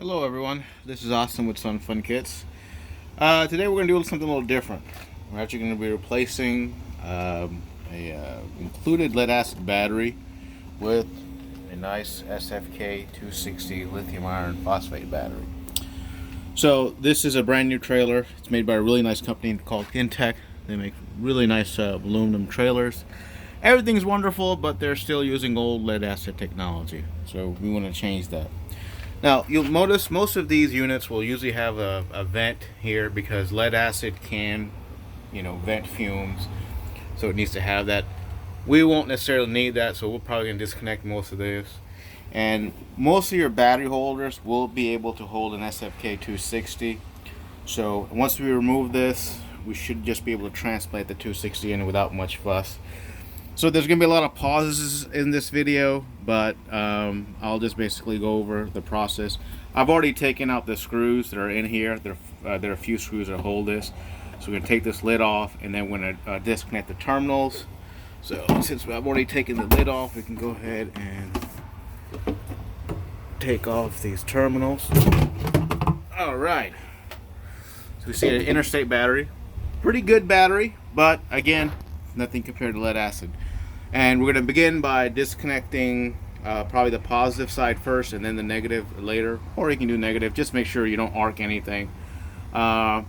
Hello everyone, this is Austin with Sun Fun Kits. Today we're going to do something a little different. We're actually going to be replacing a included lead acid battery with a nice sfk-260 lithium iron phosphate battery. So this is a brand new trailer. It's made by a really nice company called Intech. They make really nice aluminum trailers. Everything's wonderful, but they're still using old lead acid technology. So we want to change that. Now, you'll notice most of these units will usually have a vent here because lead acid can, vent fumes. So it needs to have that. We won't necessarily need that, so we're probably going to disconnect most of this. And most of your battery holders will be able to hold an sfk-260. So once we remove this, we should just be able to transplant the 260 in without much fuss. So there's going to be a lot of pauses in this video, but I'll just basically go over the process. I've already taken out the screws that are in here. There are a few screws that hold this. So we're going to take this lid off, and then we're going to disconnect the terminals. So since I've already taken the lid off, we can go ahead and take off these terminals. All right. So we see an interstate battery. Pretty good battery, but again, nothing compared to lead acid. And we're going to begin by disconnecting probably the positive side first and then the negative later, or you can do negative. Just make sure you don't arc anything. Actually,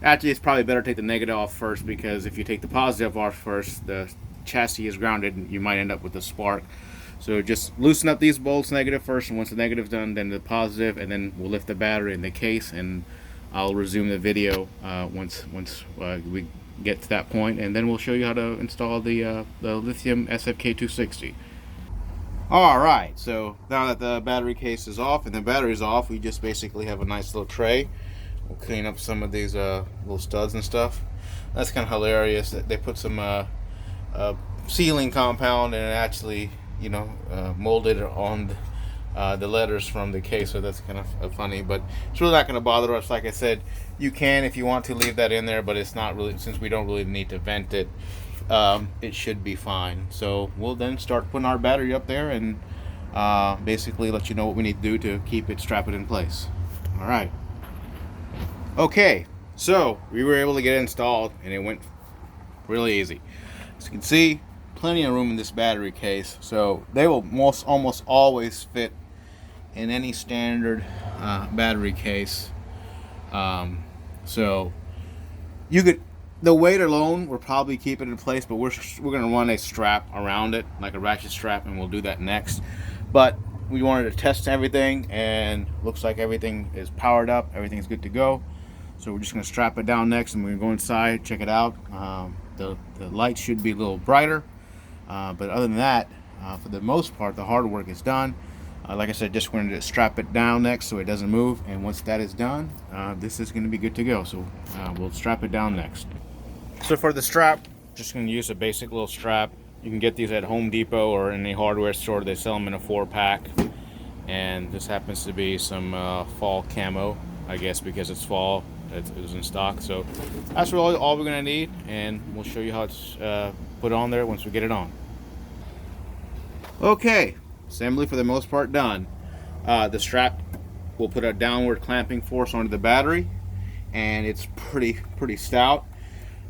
it's probably better to take the negative off first, because if you take the positive off first, the chassis is grounded and you might end up with a spark. So just loosen up these bolts, negative first, and once the negative's done, then the positive, and then we'll lift the battery in the case, and I'll resume the video once we get to that point, and then we'll show you how to install the lithium sfk-260. Alright, so now that the battery case is off and the battery's off, we just basically have a nice little tray. We'll clean up some of these little studs and stuff. That's kind of hilarious that they put some sealing compound and it actually molded on the letters from the case, so that's kind of funny, but it's really not going to bother us. Like I said, you can, if you want to, leave that in there, but it's not really, since we don't really need to vent it, it should be fine. So we'll then start putting our battery up there and basically let you know what we need to do to keep it, strap it in place. All right. Okay, so we were able to get it installed and it went really easy. As you can see, plenty of room in this battery case, so they will almost always fit in any standard battery case. So you could, the weight alone will probably keep it in place, but we're going to run a strap around it, like a ratchet strap, and we'll do that next. But we wanted to test everything, and looks like everything is powered up, everything's good to go. So we're just going to strap it down next, and we're going to go inside, check it out. The light should be a little brighter, but other than that, for the most part, the hard work is done. Like I said, just going to strap it down next so it doesn't move, and once that is done, this is going to be good to go. So we'll strap it down next. So for the strap, just going to use a basic little strap. You can get these at Home Depot or any hardware store. They sell them in a 4-pack, and this happens to be some fall camo, I guess, because it's fall. It was in stock, so that's really all we're going to need, and we'll show you how it's put on there once we get it on. Okay, assembly for the most part done. The strap will put a downward clamping force onto the battery, and it's pretty stout.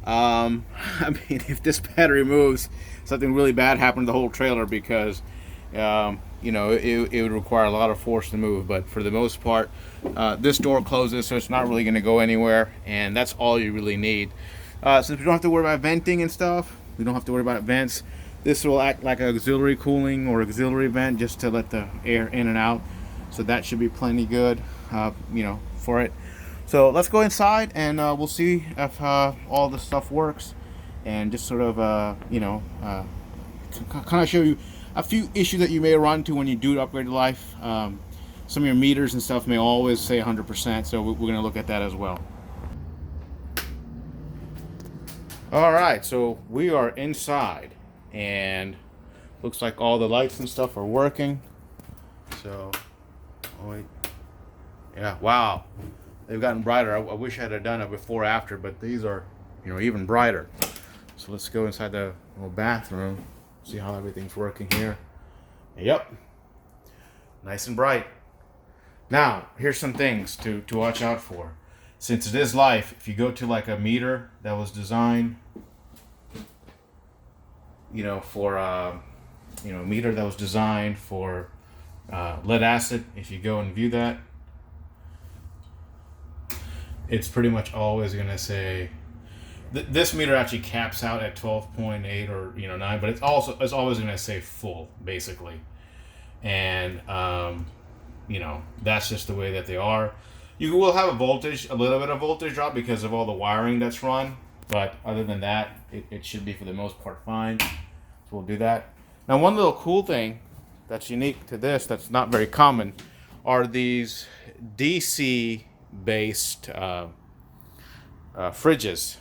I mean, if this battery moves, something really bad happened to the whole trailer, because it would require a lot of force to move. But for the most part, this door closes, so it's not really going to go anywhere, and that's all you really need. Since we don't have to worry about venting and stuff, we don't have to worry about vents. This will act like an auxiliary cooling or auxiliary vent, just to let the air in and out. So that should be plenty good, for it. So let's go inside, and we'll see if all the stuff works, and just sort of kind of show you a few issues that you may run into when you do upgrade to life. Some of your meters and stuff may always say 100%, so we're going to look at that as well. All right, so we are inside, and looks like all the lights and stuff are working. So, yeah, wow, they've gotten brighter. I wish I had done it before after, but these are, even brighter. So let's go inside the little bathroom, see how everything's working here. Yep, nice and bright. Now, here's some things to watch out for. Since it is life, if you go to like a meter that was designed, for a meter that was designed for lead acid, if you go and view that, it's pretty much always going to say this meter actually caps out at 12.8 or 9, but it's always going to say full basically, and that's just the way that they are. You will have a little bit of voltage drop because of all the wiring that's run, but other than that, it should be for the most part fine. So we'll do that. Now, one little cool thing that's unique to this, that's not very common, are these DC based fridges.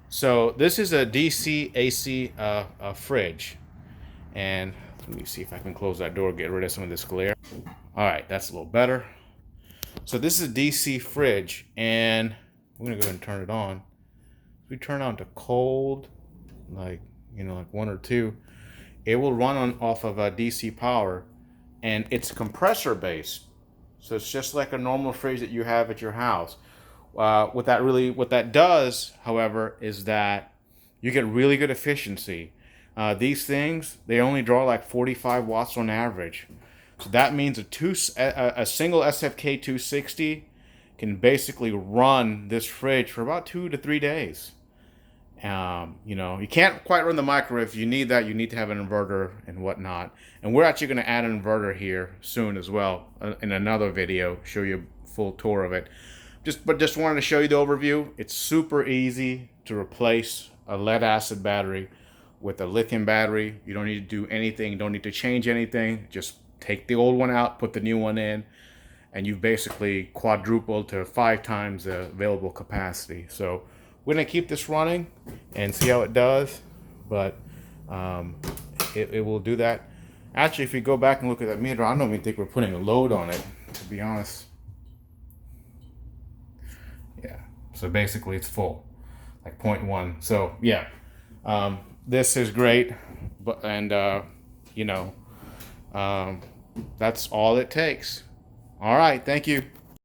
So this is a DC AC fridge, and let me see if I can close that door, get rid of some of this glare. All right, that's a little better. So this is a DC fridge, and we're gonna go ahead and turn it on. If we turn on to cold, like 1 or 2, it will run off of a DC power, and it's compressor based. So it's just like a normal fridge that you have at your house. What that does, however, is that you get really good efficiency. These things, they only draw like 45 watts on average. So that means a single sfk-260 can basically run this fridge for about 2 to 3 days. You can't quite run the microwave. You need that. You need to have an inverter and whatnot. And we're actually going to add an inverter here soon as well in another video, show you a full tour of it. Just wanted to show you the overview. It's super easy to replace a lead acid battery with a lithium battery. You don't need to do anything. You don't need to change anything. Just take the old one out, put the new one in, and you've basically quadrupled to 5 times the available capacity. So we're gonna keep this running and see how it does, but it will do that. Actually, if you go back and look at that meter, I don't even think we're putting a load on it, to be honest. Yeah, so basically it's full, like 0.1. So yeah, this is great, that's all it takes. All right, thank you.